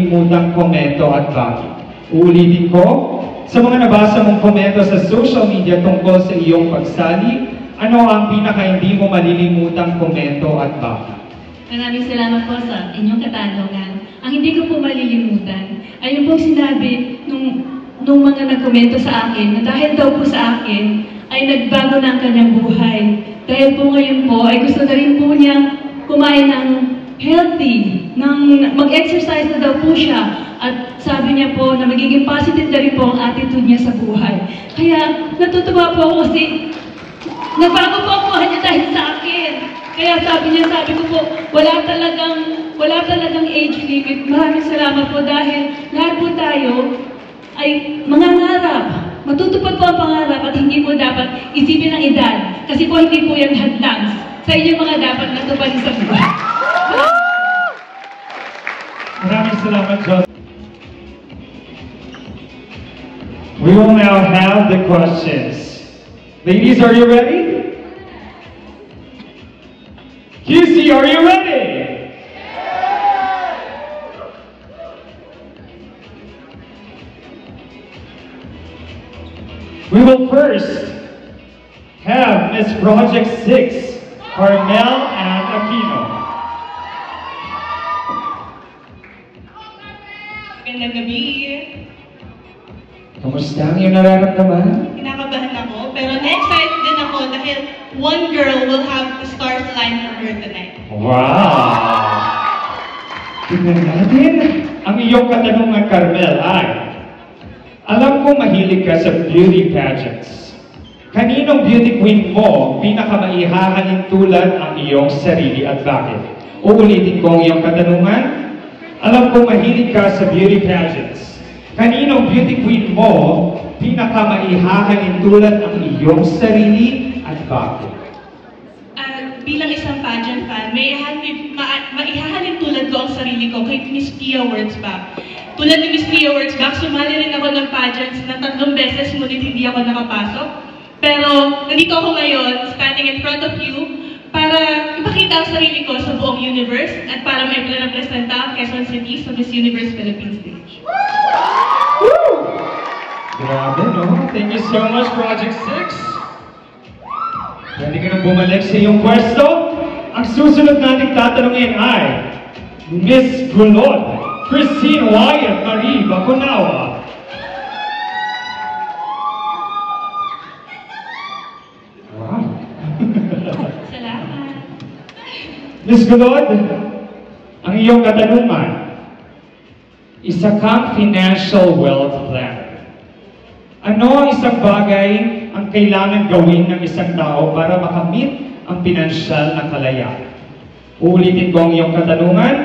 malilimutang komento at bakit? Uulitin ko, sa mga nabasa mong komento sa social media tungkol sa iyong pagsali, ano ang pinaka hindi mo malilimutang komento at bakit? Maraming salamat po sa inyong katanungan. Ang hindi ko po malilimutan ay yung pong sinabi nung mga nagkomento sa akin na dahil daw po sa akin ay nagbago na ang kanyang buhay. Dahil po ngayon po ay gusto na rin po niyang kumain ng healthy, mag-exercise na daw po siya. At sabi niya po na magiging positive na rin po ang attitude niya sa buhay. Kaya natutuwa po ako kasi nagbago po ang buhay niya dahil sa akin. Kaya sabi ko po, wala talagang age limit. Maraming salamat po dahil lahat po tayo ay mangangarap. Matutupad po ang pangarap at hindi po dapat isipin ang edad. Kasi po hindi po yan hadlang sa inyong mga dapat natuparin sa buhay. Maraming salamat, John. We will now have the questions. Ladies, are you ready? QC, are you ready? We will first have Miss Project 6, Carmel and Aquino. Magandang gabi. Kamusta ang iyong nararamdaman? Kinakabahan ako, pero na-excited din ako dahil one girl will have the stars align for her tonight. Wow! Tingnan natin. Ang iyong katanungan, Carmel, ay, alam ko mahilig ka sa beauty pageants. Kaninong beauty queen mo pinakamaihahalin tulad ang iyong sarili at bakit? Uulitin ko ang iyong katanungan. Alam ko mahilig ka sa beauty pageants. Kaninong beauty queen mo pinakamaihahalin tulad ang iyong sarili at bakit? Bilang isang pageant fan, maihahalin tulad ko ang sarili ko kay Miss Pia Wurtzbach. Tulad ni Miss Pia Wurtzbach, sumali rin ako ng pageants na 3 beses, ngunit hindi ako nakapasok. Pero nandito ako ngayon, standing in front of you, para ipakita ang sarili ko sa buong universe at para may representa ang Quezon City sa Miss Universe Philippines stage. Woo! Grabe, no? Thank you so much, Project 6. Pwede ka nang bumalik sa iyong pwesto. Ang susunod nating tatanungin ay Miss Gulod, Christine Wyatt Marie Bacunawa. Wow. Salamat. Miss Gulod, ang iyong katanungan, isa kang financial wealth planner. Ano ang isang bagay ang kailangan gawin ng isang tao para makamit ang pinansyal na kalayaan? Uulitin ko ang iyong katanungan,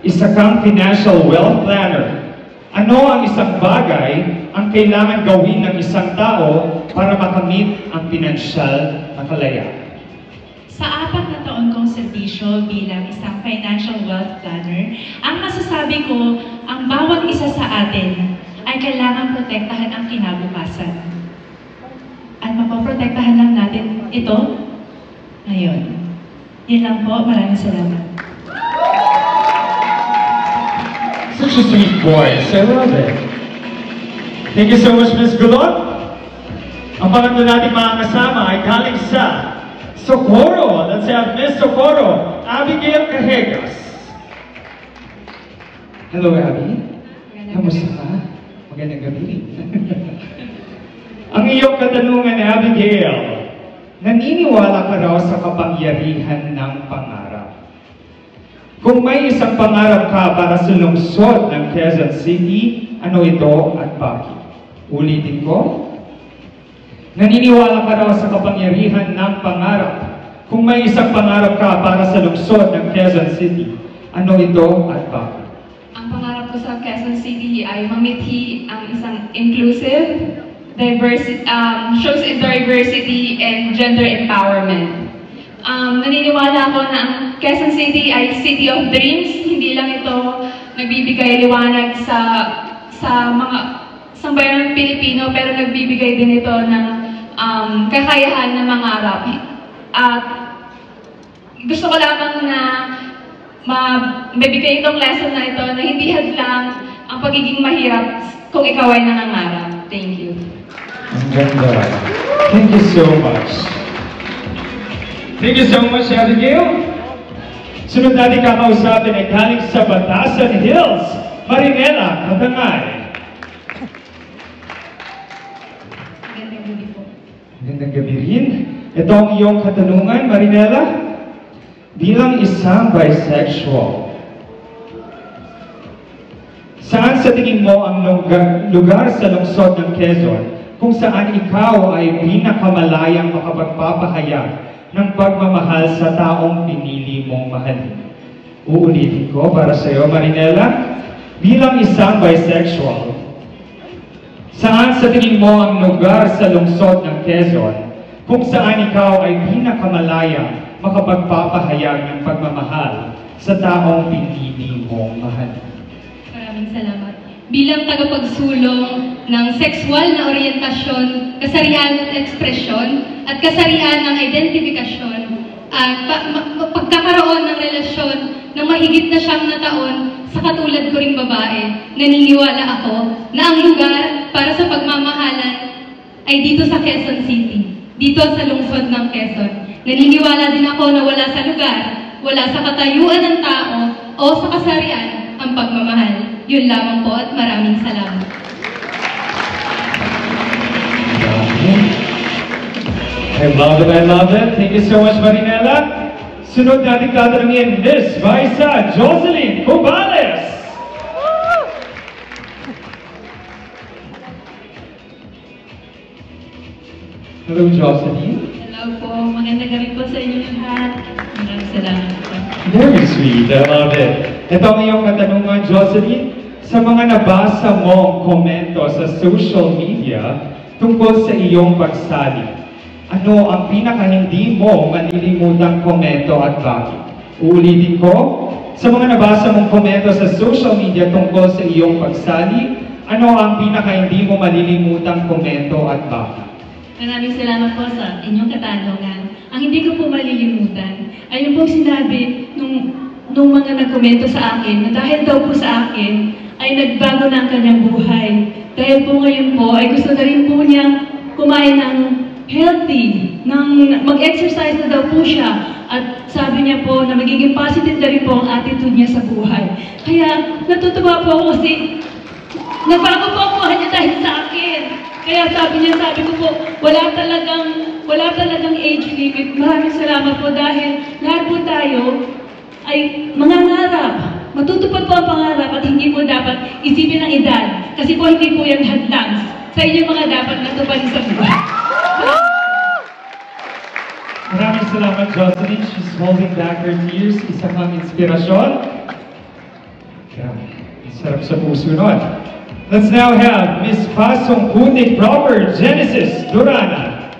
isa kang financial wealth planner. Ano ang isang bagay ang kailangan gawin ng isang tao para makamit ang pinansyal na kalayaan? Sa 4 na taon kong serbisyo bilang isang financial wealth planner, ang masasabi ko, ang bawat isa sa atin ay kailangan protektahan ang kinabukasan. At mapoprotektahan lang natin ito ngayon. Yan lang po. Maraming salamat. Such a sweet voice. I love it. Thank you so much, Ms. Gulod. Ang pangatlo natin mga kasama ay galing sa Socorro. Let's have Ms. Socorro, Abigail Cajegas. Hello, Abby. Kamusta ka? Magandang gabi. Ang iyong katanungan, Abigail, naniniwala ka raw sa kapangyarihan ng pangarap. Kung may isang pangarap ka para sa lungsod ng Quezon City, ano ito at bakit? Ulitin ko. Naniniwala ka raw sa kapangyarihan ng pangarap. Kung may isang pangarap ka para sa lungsod ng Quezon City, ano ito at bakit? Ang pangarap ko sa Quezon City ay mamithi ang isang inclusive, shows diversity and gender empowerment. Naniniwala ako na ang Quezon City ay city of dreams. Hindi lang ito nagbibigay liwanag sa mga sambayanang Pilipino, pero nagbibigay din ito ng kakayahan na mangarap. At gusto ko lamang na mabibigay itong lesson na ito na hindi hadlang ang pagiging mahirap kung ikaw ay nangangarap. Thank you. Ang ganda. Thank you so much. Thank you so much, Abigail. Sunod natin kakausapin ay galing sa Batasan Hills, Marinela, Katangay. Magandang gabi po. Magandang gabi rin. Ito ang iyong katanungan, Marinela. Bilang isang bisexual, saan sa tingin mo ang lugar sa lungsod ng Quezon kung saan ikaw ay pinakamalayang makapagpapahayag ng pagmamahal sa taong pinili mong mahalin? Uulitin ko para sa iyo, Marinela. Bilang isang bisexual, saan sa tingin mo ang lugar sa lungsod ng Quezon kung saan ikaw ay pinakamalayang makapagpapahayag ng pagmamahal sa taong pinili mong mahalin? Maraming salamat. Bilang tagapagsulong ng sexual na oryentasyon, kasarian at ekspresyon, at kasarian ng identifikasyon, at pagkakaroon ng relasyon ng mahigit na 9 taon sa katulad ko ring babae, naniniwala ako na ang lugar para sa pagmamahalan ay dito sa Quezon City, dito sa lungsod ng Quezon. Naniniwala din ako na wala sa lugar, wala sa katayuan ng tao o sa kasarian ang pagmamahal. Yun lamang po at maraming salamat. I love it, I love it. Thank you so much, Marinela. Sunod natin tatanungin, Miss Vaisa Jocelyn Cubales. Hello, Jocelyn. Hello po. Magandang gabi po sa inyo lahat. Maraming salamat po. Very sweet, I love it. Ito ang iyong katanungan, Jocelyn. Sa mga nabasa mong komento sa social media tungkol sa iyong pagsali, ano ang pinaka-hindi mo malilimutang komento at bakit? Uulitin ko, sa mga nabasa mong komento sa social media tungkol sa iyong pagsali, ano ang pinaka-hindi mo malilimutang komento at bakit? Maraming salamat po sa inyong katanungan. Ang hindi ko po malilimutan ay yung pong sinabi nung mga nagkomento sa akin na dahil daw po sa akin ay nagbago na ang kanyang buhay. Dahil po ngayon po ay gusto na rin po niyang kumain ng healthy, mag-exercise na daw po siya. At sabi niya po na magiging positive na rin po ang attitude niya sa buhay. Kaya natutuwa po ako kasi nagbago po ang buhay niya dahil sa akin. Kaya sabi ko po, wala talagang age limit. Maraming salamat po dahil lahat po tayo ay mangangarap. Matutupad po ang pangarap at hindi po dapat isipin ang edad. Kasi po hindi po yan hadlang sa inyong mga dapat natuparin sa buhay. Maraming salamat, Jocelyn. She's holding back her tears. Isa kang inspirasyon. Grabe. Sarap sa puso nun. Let's now have Miss Pasong Putik Proper Genesis Durana.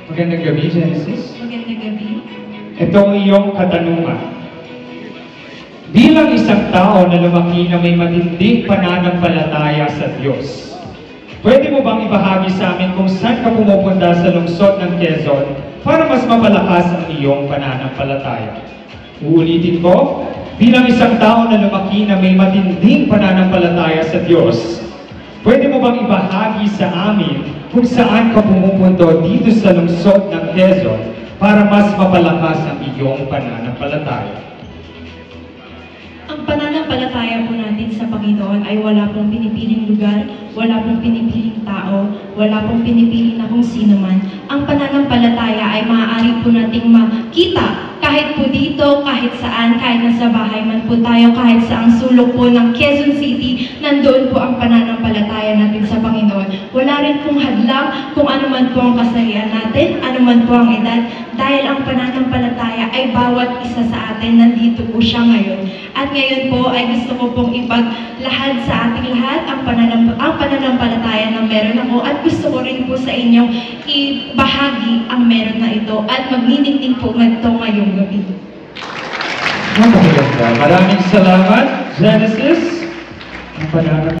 Magandang gabi, Genesis. Magandang gabi. Ito ang iyong katanungan. Bilang isang tao na lumaki na may matinding pananampalataya sa Diyos, pwede mo bang ibahagi sa amin kung saan ka pumupunta sa lungsod ng Quezon para mas mapalakas ang iyong pananampalataya? Uulitin ko, bilang isang tao na lumaki na may matinding pananampalataya sa Diyos, pwede mo bang ibahagi sa amin kung saan ka pumupunta dito sa lungsod ng Quezon para mas mapalakas ang iyong pananampalataya? Ang pananampalataya po natin sa Panginoon ay wala pong pinipiling lugar, wala pong pinipiling tao, wala pong pinipiling na kung sino man. Ang pananampalataya ay maaari po nating makita kahit po dito, kahit saan, kahit nasa bahay man po tayo, kahit sa ang sulok po ng Quezon City, nandoon po ang pananampalataya natin sa Panginoon. Wala rin pong hadlang kung ano man po ang kasarian natin, ano man po ang edad, dahil ang pananampalataya ay bawat isa sa atin, nandito po siya ngayon. At ngayon po ay gusto ko pong ipaglahad sa ating lahat ang pananampalataya na meron ako at gusto ko rin po sa inyong ibahagi ang meron na ito at magniningning po ito ngayong gabi. Maraming salamat, Genesis. Ang